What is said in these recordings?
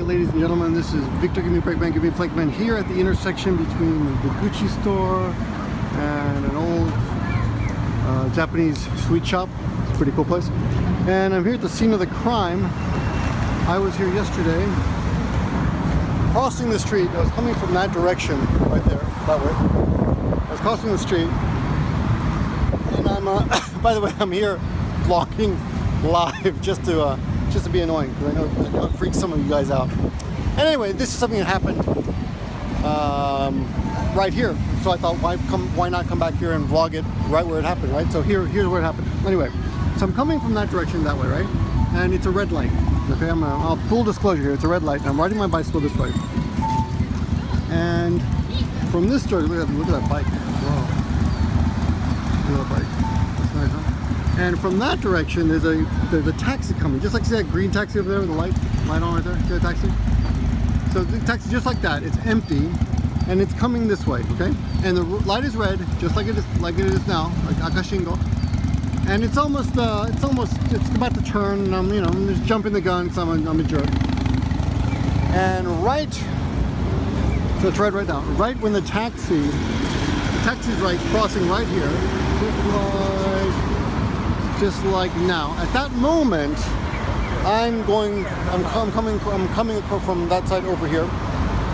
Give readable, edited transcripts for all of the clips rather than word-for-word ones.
ladies and gentlemen, this is Victor Abrahman, Flakman here at the intersection between the Gucci store and an old Japanese sweet shop. It's a pretty cool place. And I'm here at the scene of the crime. I was here yesterday, crossing the street. I was coming from that direction, right there, that way. I was crossing the street, and I'm, by the way, I'm here vlogging live just to be annoying, because I know it freaks some of you guys out. And anyway, this is something that happened right here. So I thought, why not come back here and vlog it right where it happened, right? So here's where it happened. Anyway, so I'm coming from that direction that way, right? And it's a red light. Okay, I'll full disclosure here. It's a red light, and I'm riding my bicycle this way. And from this direction, look at that bike. Whoa. Look at that bike. That's nice, huh? And from that direction, there's a taxi coming. Just like, see that green taxi over there with the light on right there? See that taxi? So the taxi, just like that, it's empty, and it's coming this way, okay? And the light is red, just like it is now, like akashingo. And it's about to turn, and I'm just jumping the gun, because I'm a jerk. And so it's right now. Right when the taxi's right, crossing right here, just like now. At that moment, I'm coming from that side over here,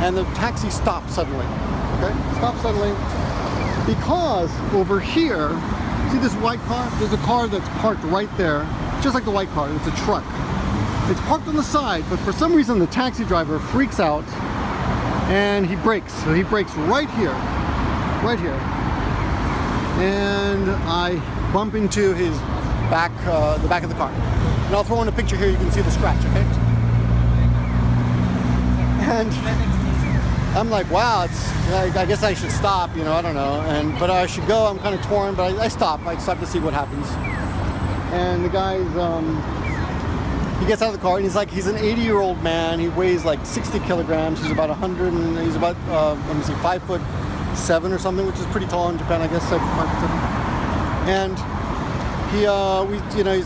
and the taxi stops suddenly. Okay, stops suddenly because over here, see this white car? There's a car that's parked right there, just like the white car. It's a truck. It's parked on the side, but for some reason the taxi driver freaks out and he brakes. So he brakes right here, and I bump into his the back of the car. And I'll throw in a picture here, you can see the scratch, okay? And I'm like, wow, I guess I should stop, I don't know. But I should go, I'm kind of torn, but I stop. I stop to see what happens. And the guy's, he gets out of the car, and he's an 80-year-old man. He weighs like 60 kilograms. He's about 100, and he's about, 5'7" or something, which is pretty tall in Japan, I guess, 5'7". And he's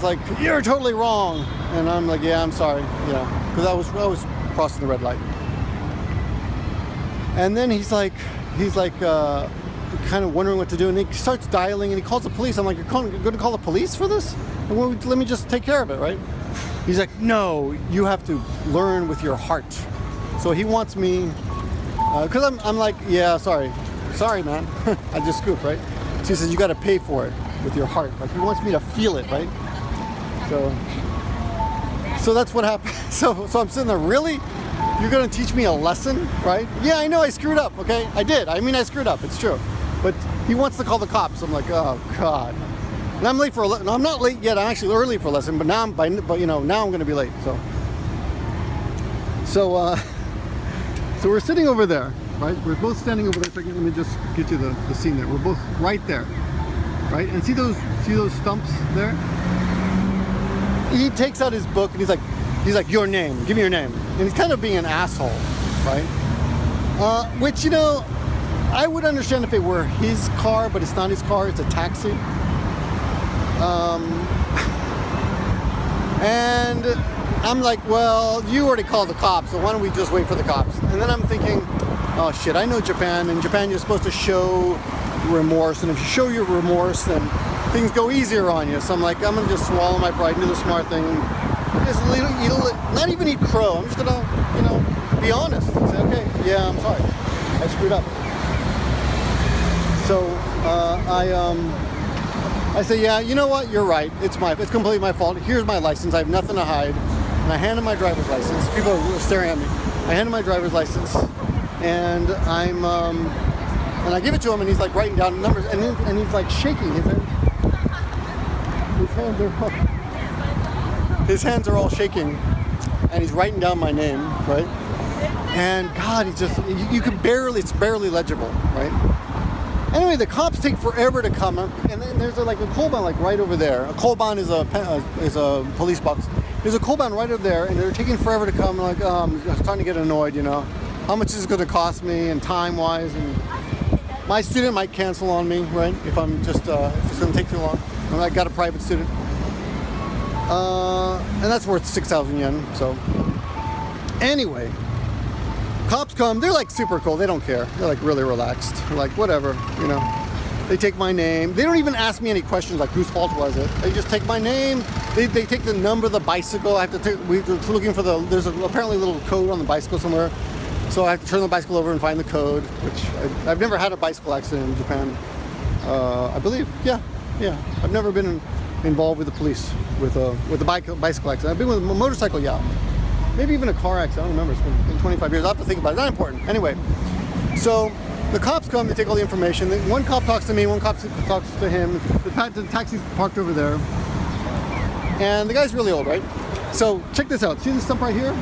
like, "You're totally wrong," and I'm like, "Yeah, I'm sorry," because I was crossing the red light. And then he's like, kind of wondering what to do, and he starts dialing, and he calls the police. I'm like, "You're going to call the police for this? Well, let me just take care of it, right?" He's like, "No, you have to learn with your heart." So he wants me, because I'm like, "Yeah, sorry, man." I just scooped, right? So he says, "You got to pay for it with your heart." Like, he wants me to feel it, right? So that's what happened. So I'm sitting there, really? You're gonna teach me a lesson, right? Yeah, I know I screwed up, okay? I did. I mean, I screwed up, it's true. But he wants to call the cops. I'm like, oh God. And I'm late for a lesson. No, I'm not late yet. I'm actually early for a lesson, but now now I'm gonna be late. So we're sitting over there, right? We're both standing over there. So let me just get you the scene there. We're both right there. Right, and see those stumps there? He takes out his book and he's like, "Your name, give me your name." And he's kind of being an asshole, right? Which, I would understand if it were his car, but it's not his car, it's a taxi. And I'm like, "Well, you already called the cops, so why don't we just wait for the cops?" And then I'm thinking, oh shit, I know Japan. In Japan, you're supposed to show remorse, and if you show your remorse, then things go easier on you. So I'm like, I'm gonna just swallow my pride and do the smart thing, and just not even eat crow. I'm just gonna, be honest and say, okay, yeah, I'm sorry, I screwed up. So I say, yeah, you know what, you're right, it's completely my fault. Here's my license, I have nothing to hide. And I hand him my driver's license. People are staring at me. I hand him my driver's license, and and I give it to him, and he's like writing down numbers, and he's like shaking. His hands are all shaking, and he's writing down my name, right? And God, it's barely legible, right? Anyway, the cops take forever to come, and then there's a koban like right over there. A koban is a police box. There's a koban right over there, and they're taking forever to come. I'm starting to get annoyed, How much is it going to cost me, and time-wise, and my student might cancel on me, right? If I'm just, if it's going to take too long. I got a private student. And that's worth 6,000 yen, so. Anyway, cops come. They're like super cool. They don't care. They're like really relaxed. They're like, whatever, you know. They take my name. They don't even ask me any questions like whose fault was it. They just take my name. They take the number of the bicycle. I have to take, we're looking for there's apparently a little code on the bicycle somewhere. So I have to turn the bicycle over and find the code, which I've never had a bicycle accident in Japan. I believe, yeah. I've never been involved with the police with a bicycle accident. I've been with a motorcycle, yeah. Maybe even a car accident. I don't remember. It's been 25 years. I'll have to think about it. Not important. Anyway, so the cops come, they take all the information. One cop talks to me, one cop talks to him. The taxi's parked over there. And the guy's really old, right? So check this out. See this stump right here?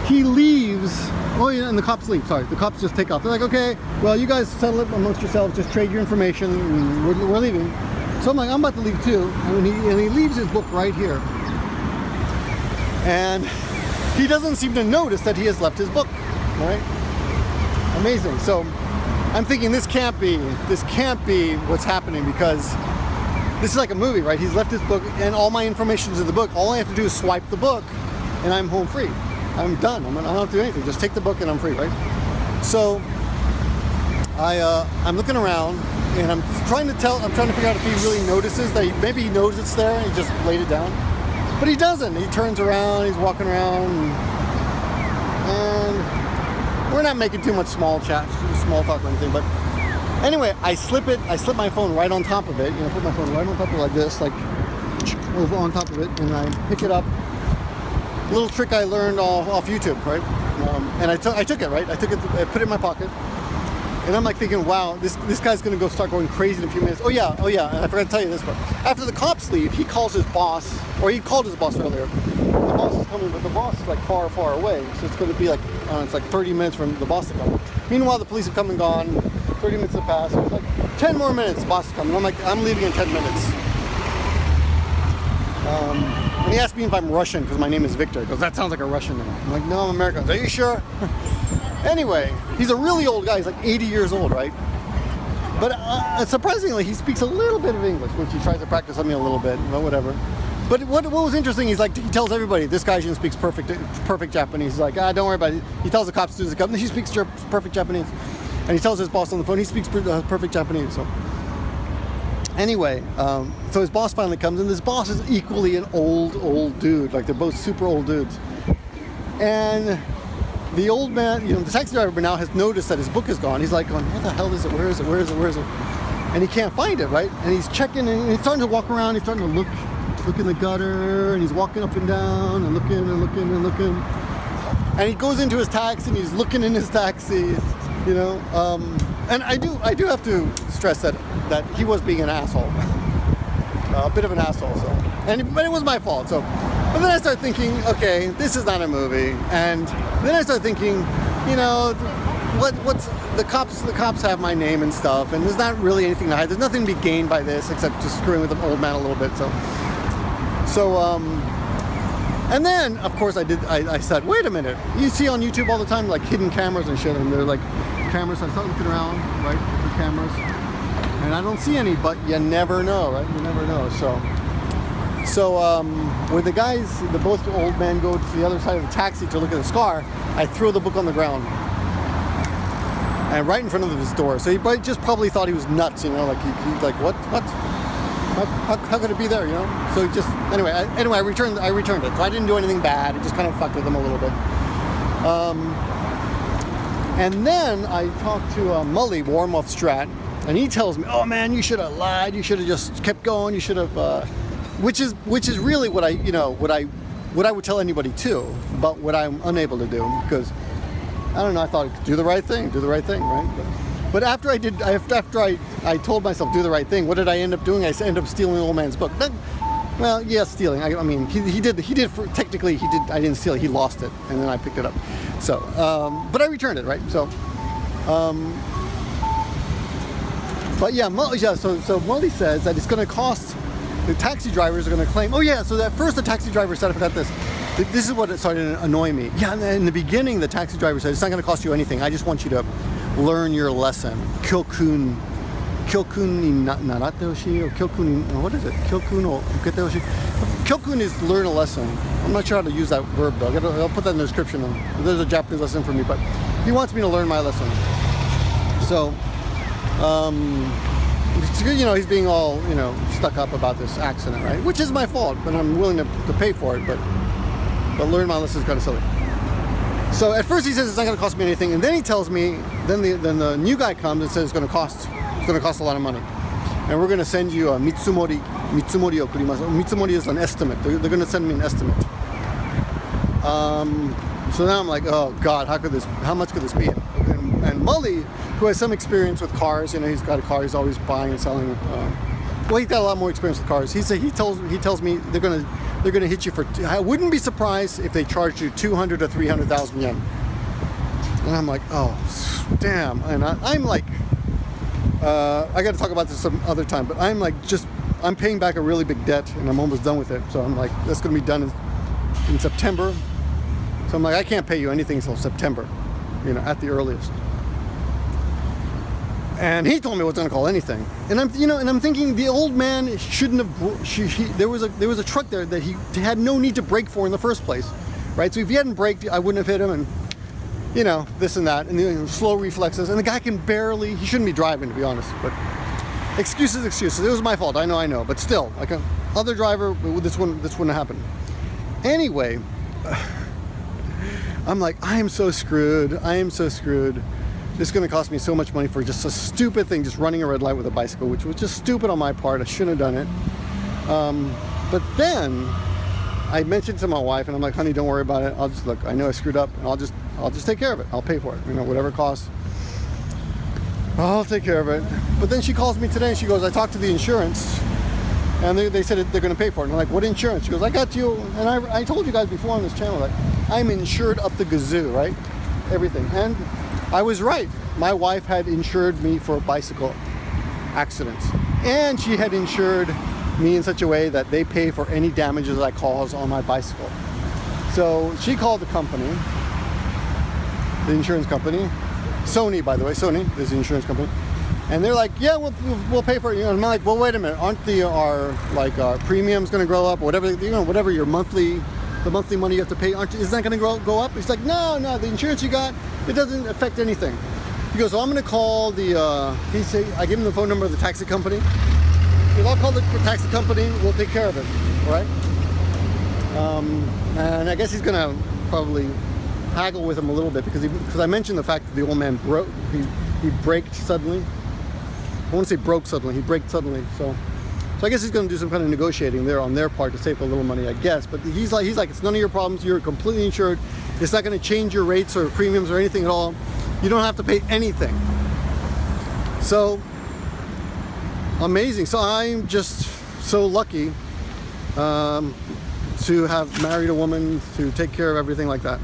He leaves. Oh yeah, and the cops leave. Sorry, the cops just take off. They're like, okay, well, you guys settle it amongst yourselves. Just trade your information. And we're leaving. So I'm like, I'm about to leave too. And he leaves his book right here. And he doesn't seem to notice that he has left his book. Right? Amazing. So I'm thinking this can't be what's happening, because this is like a movie, right? He's left his book and all my information's in the book. All I have to do is swipe the book and I'm home free. I'm done. I don't have to do anything. Just take the book and I'm free, right? So I'm looking around and I'm trying to figure out if he really notices that maybe he knows it's there and he just laid it down. But he doesn't. He turns around, he's walking around, and we're not making too much small talk or anything, but anyway, I slip my phone right on top of it, you know, put my phone right on top of it like this, like over on top of it, and I pick it up. A little trick I learned off YouTube, right? And I took it, right? I put it in my pocket, and I'm like thinking, wow, this guy's gonna start going crazy in a few minutes. Oh yeah, and I forgot to tell you this, but after the cops leave, he calls his boss, or he called his boss earlier. The boss is coming, but the boss is like far away, so it's gonna be like, it's like 30 minutes for the boss to come. Meanwhile, the police have come and gone. 30 minutes have passed. So it's like 10 more minutes, the boss is coming. I'm like, I'm leaving in 10 minutes. And he asked me if I'm Russian because my name is Victor. He goes, that sounds like a Russian name. I'm like, no, I'm American. Are you sure? Anyway, he's a really old guy. He's like 80 years old, right? But surprisingly, he speaks a little bit of English, which he tries to practice on me a little bit, but whatever. But what was interesting, he's like, he tells everybody, this guy speaks perfect Japanese. He's like, don't worry about it. He tells the cops to come, he speaks perfect Japanese. And he tells his boss on the phone, he speaks perfect Japanese. So anyway, so his boss finally comes, and this boss is equally an old dude. Like, they're both super old dudes. And the old man, you know, the taxi driver now has noticed that his book is gone. He's like, going, what the hell is it? Where is it? And he can't find it, right? And he's checking, and he's starting to walk around. He's starting to look in the gutter, and he's walking up and down and looking. And he goes into his taxi, and he's looking in his taxi, you know. And I do have to stress that he was being an asshole, a bit of an asshole. So, but it was my fault. So, but then I start thinking, okay, this is not a movie. And then I start thinking, you know, what's the cops have my name and stuff, and there's not really anything to hide. There's nothing to be gained by this except just screwing with the old man a little bit. So, and then, of course, I said, wait a minute. You see on YouTube all the time, like, hidden cameras and shit, and they're like cameras. So I start looking around, right, for cameras, and I don't see any, but you never know, right? You never know. So when the both old men go to the other side of the taxi to look at the scar, I throw the book on the ground, and right in front of his door. So he just probably thought he was nuts, you know, like he's like, what? How could it be there, you know? So anyway, I returned it. So I didn't do anything bad. I just kind of fucked with him a little bit. And then I talked to Mully, Warmoth Strat, and he tells me, oh man, you should have lied. You should have just kept going. You should have, which is really what I would tell anybody too, about what I'm unable to do, because I don't know, I thought, do the right thing, right? But after I told myself do the right thing, what did I end up doing? I ended up stealing the old man's book. Well, yeah, stealing. I mean, he did. Technically, he did. I didn't steal it. He lost it, and then I picked it up. So, but I returned it, right? So, but yeah, so Molly says that it's going to cost. The taxi drivers are going to claim. Oh yeah. So at first the taxi driver said, I forgot this. This is what started to annoy me. Yeah, in the beginning, the taxi driver said, it's not going to cost you anything. I just want you to learn your lesson. Kyokun ni narate hoshii, or kyokun ni, what is it? Kyokun o ukete hoshii. Kyokun is to learn a lesson. I'm not sure how to use that verb though. I'll put that in the description. There's a Japanese lesson for me, but he wants me to learn my lesson. So, you know, he's being all, you know, stuck up about this accident, right? Which is my fault, but I'm willing to pay for it. But learn my lesson is kind of silly. So at first he says it's not going to cost me anything, and then he tells me, then the new guy comes and says it's going to cost a lot of money, and we're going to send you a Mitsumori okurimasu. Mitsumori is an estimate. They're going to send me an estimate. So now I'm like, oh God, how much could this be? And Mully, who has some experience with cars, you know, he's got a car, he's always buying and selling. Well, he's got a lot more experience with cars. He tells me they're gonna hit you for. I wouldn't be surprised if they charged you 200 to 300,000 yen. And I'm like, oh damn. And I'm like, I got to talk about this some other time. But I'm like, I'm paying back a really big debt, and I'm almost done with it. So I'm like, that's gonna be done in September. So I'm like, I can't pay you anything until September, you know, at the earliest. And he told me I wasn't gonna call anything. And I'm thinking the old man shouldn't have. There was a truck there that he had no need to brake for in the first place, right? So if he hadn't braked, I wouldn't have hit him, and you know, this and that, and slow reflexes. And the guy can barely. He shouldn't be driving, to be honest. But excuses. It was my fault. I know. But still, like a other driver, this wouldn't have happened. Anyway, I'm like, I am so screwed. This is going to cost me so much money for just a stupid thing, just running a red light with a bicycle, which was just stupid on my part. I shouldn't have done it. But then I mentioned to my wife, and I'm like, honey, don't worry about it. I'll just look. I know I screwed up, and I'll just take care of it. I'll pay for it. You know, whatever it costs, I'll take care of it. But then she calls me today, and she goes, I talked to the insurance, and they said they're going to pay for it. And I'm like, what insurance? She goes, I got you. And I told you guys before on this channel that I'm insured up the gazoo, right? Everything. And I was right. My wife had insured me for bicycle accidents, and she had insured me in such a way that they pay for any damages that I cause on my bicycle. So she called the company, the insurance company, Sony, by the way. Sony is the insurance company, and they're like, yeah, we'll pay for it. You know, and I'm like, well, wait a minute, aren't our premiums going to grow up, or whatever? You know, whatever the monthly money you have to pay, is that going to go up? He's like, no, the insurance you got, it doesn't affect anything. He goes, well, I'm going to call I give him the phone number of the taxi company. He goes, I'll call the taxi company, we'll take care of it, all right? And I guess he's going to probably haggle with him a little bit because I mentioned the fact that the old man he braked suddenly. I won't say broke suddenly, he braked suddenly, so I guess he's going to do some kind of negotiating there on their part to save a little money, I guess. But he's like, it's none of your problems. You're completely insured. It's not going to change your rates or premiums or anything at all. You don't have to pay anything. So amazing. So I'm just so lucky to have married a woman to take care of everything like that.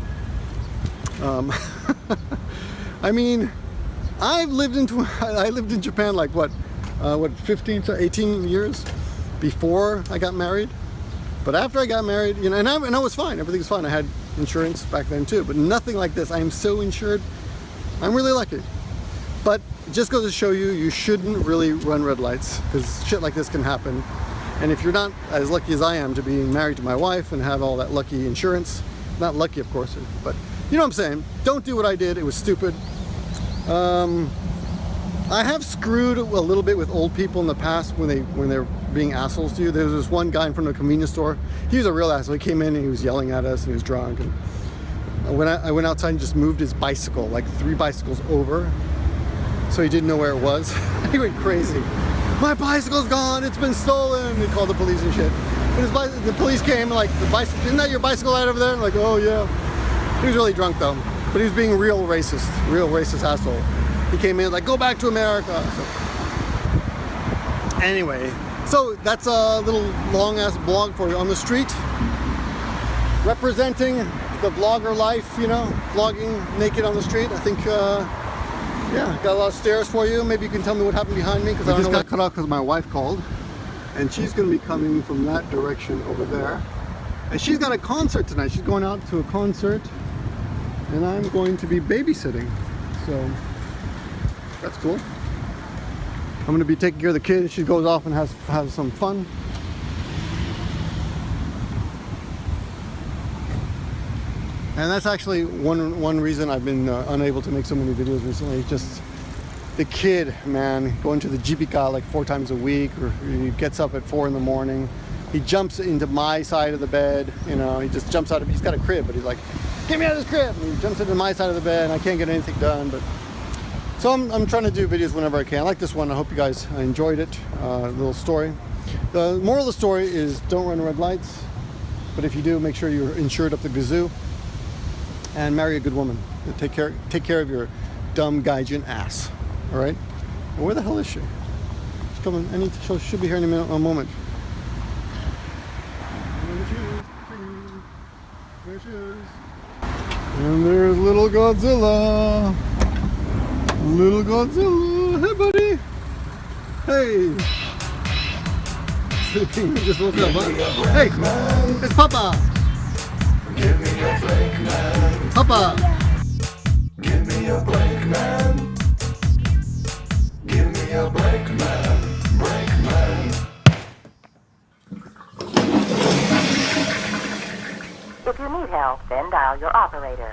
I mean, I lived in Japan like what 15 to 18 years before I got married. But after I got married, you know, and I was fine. Everything was fine. I had insurance back then too, but nothing like this. I am so insured. I'm really lucky. But it just goes to show you shouldn't really run red lights, because shit like this can happen. And if you're not as lucky as I am to be married to my wife and have all that lucky insurance, not lucky of course, but you know what I'm saying, don't do what I did. It was stupid. I have screwed a little bit with old people in the past when they're being assholes to you. There was this one guy in front of a convenience store. He was a real asshole. He came in and he was yelling at us and he was drunk. And I went outside and just moved his bicycle like 3 bicycles over, so he didn't know where it was. He went crazy. My bicycle's gone. It's been stolen. He called the police and shit. But the police came like, isn't that your bicycle right over there? I'm like, oh yeah. He was really drunk though, but he was being real racist asshole. He came in like, go back to America. So, anyway, so that's a little long ass blog for you on the street, representing the vlogger life, you know, vlogging naked on the street. I think, yeah, got a lot of stares for you. Maybe you can tell me what happened behind me, because I just got cut off because my wife called, and she's going to be coming from that direction over there. And she's got a concert tonight. She's going out to a concert, and I'm going to be babysitting. So that's cool. I'm going to be taking care of the kid. She goes off and has some fun. And that's actually one reason I've been unable to make so many videos recently. Just the kid, man, going to the GPK like 4 times a week, or he gets up at 4 in the morning. He jumps into my side of the bed, you know, he just jumps out of, he's got a crib, but he's like, get me out of this crib! And he jumps into my side of the bed, and I can't get anything done. But so I'm trying to do videos whenever I can. I like this one. I hope you guys enjoyed it. Little story. The moral of the story is don't run red lights, but if you do, make sure you're insured up the gazoo, and marry a good woman. Take care of your dumb gaijin ass. All right? Well, where the hell is she? She's coming. She should be here in a moment. There she is. And there's little Godzilla. Little Godzilla. Hey, buddy. Hey. Sleeping. Just woke up. Hey, it's Papa. Give me a break, man. Papa. Give me a break, man. Give me a break, man. Break, man. If you need help, then dial your operator.